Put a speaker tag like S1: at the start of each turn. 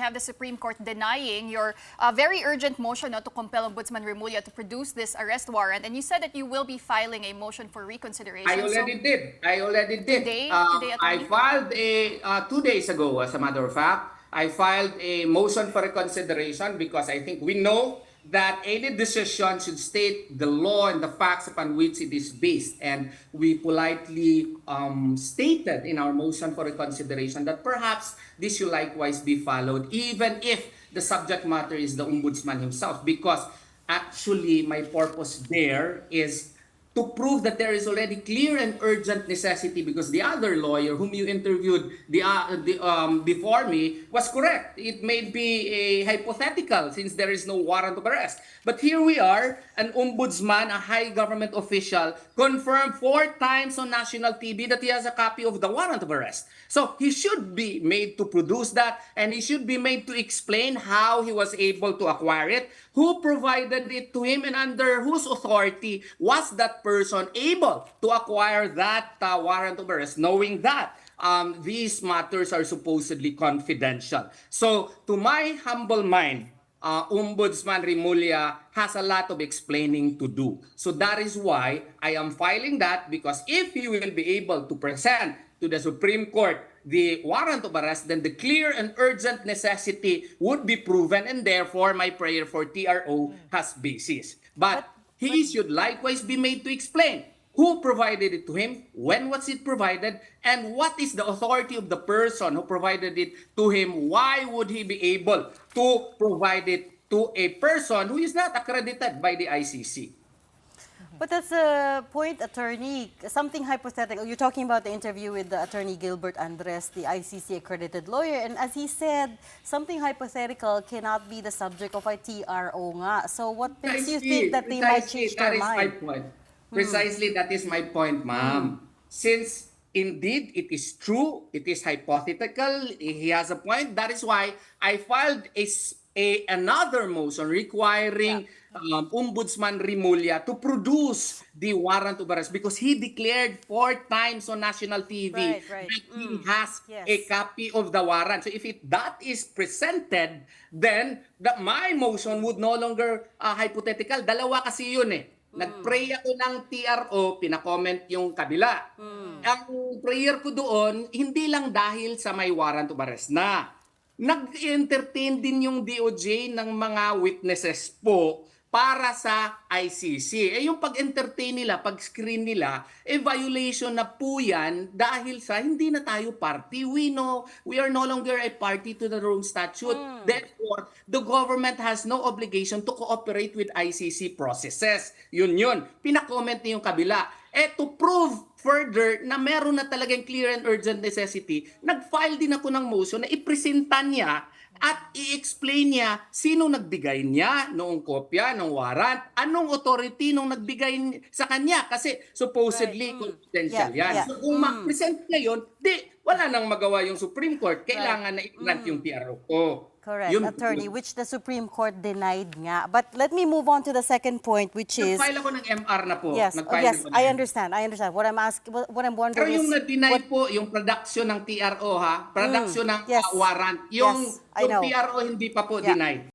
S1: have the Supreme Court denying your very urgent motion to compel Ombudsman Remulla to produce this arrest warrant. And you said that you will be filing a motion for reconsideration.
S2: I already did.
S1: Today,
S2: I
S1: Attorney?
S2: filed 2 days ago, as a matter of fact. I filed a motion for reconsideration because I think we know that any decision should state the law and the facts upon which it is based. And we politely stated in our motion for reconsideration that perhaps this should likewise be followed, even if the subject matter is the Ombudsman himself, because actually my purpose there is to prove that there is already clear and urgent necessity, because the other lawyer whom you interviewed before me was correct. It may be a hypothetical since there is no warrant of arrest. But here we are, an ombudsman, a high government official, confirmed 4 times on national TV that he has a copy of the warrant of arrest. So he should be made to produce that, and he should be made to explain how he was able to acquire it, who provided it to him, and under whose authority was that person able to acquire that warrant of arrest, knowing that these matters are supposedly confidential. So, to my humble mind, Ombudsman Remulla has a lot of explaining to do. So that is why I am filing that, because if he will be able to present to the Supreme Court the warrant of arrest, then the clear and urgent necessity would be proven, and therefore my prayer for TRO has basis. But he should likewise be made to explain who provided it to him, when was it provided, and what is the authority of the person who provided it to him. Why would he be able to provide it to a person who is not accredited by the ICC?
S3: But that's a point, Attorney. Something hypothetical. You're talking about the interview with the Attorney Gilbert Andres, the ICC accredited lawyer. And as he said, something hypothetical cannot be the subject of a TRO nga. So what makes you think that they might change their mind?
S2: That is my point. Precisely, that is my point, ma'am. Since indeed it is true, it is hypothetical, he has a point. That is why I filed another motion requiring Ombudsman Remulla to produce the warrant of arrest, because he declared 4 times on national TV
S3: Right.
S2: that he has a copy of the warrant. So if that is presented, then my motion would no longer hypothetical. Dalawa kasi yun eh. Nag-pray ako ng TRO, pinacomment yung kabila. Ang prayer ko doon, hindi lang dahil sa may warrant of arrest na. Nag-entertain din yung DOJ ng mga witnesses po para sa ICC. Yung pag-entertain nila, pag-screen nila, violation na po yan dahil sa hindi na tayo party. We know we are no longer a party to the Rome Statute. Therefore, the government has no obligation to cooperate with ICC processes. Yun. Pinacomment niya yung kabila. To prove further na meron na talagang clear and urgent necessity, nag-file din ako ng motion na ipresenta niya at i-explain niya sino nagbigay niya noong kopya ng warrant, anong authority nung nagbigay sa kanya, kasi supposedly confidential yan. So kung ma-present niya yun, wala nang magawa yung Supreme Court. Kailangan na i-grant yung TRO ko.
S3: Correct, Attorney, which the Supreme Court denied nga. But let me move on to the second point, which is...
S2: Nag-file ako ng MR na po.
S3: Yes, I understand. What I'm wondering
S2: Pero yung
S3: is...
S2: na-deny po, yung production ng TRO, ha? Production ng warrant. Yung
S3: I know.
S2: TRO hindi pa po denied.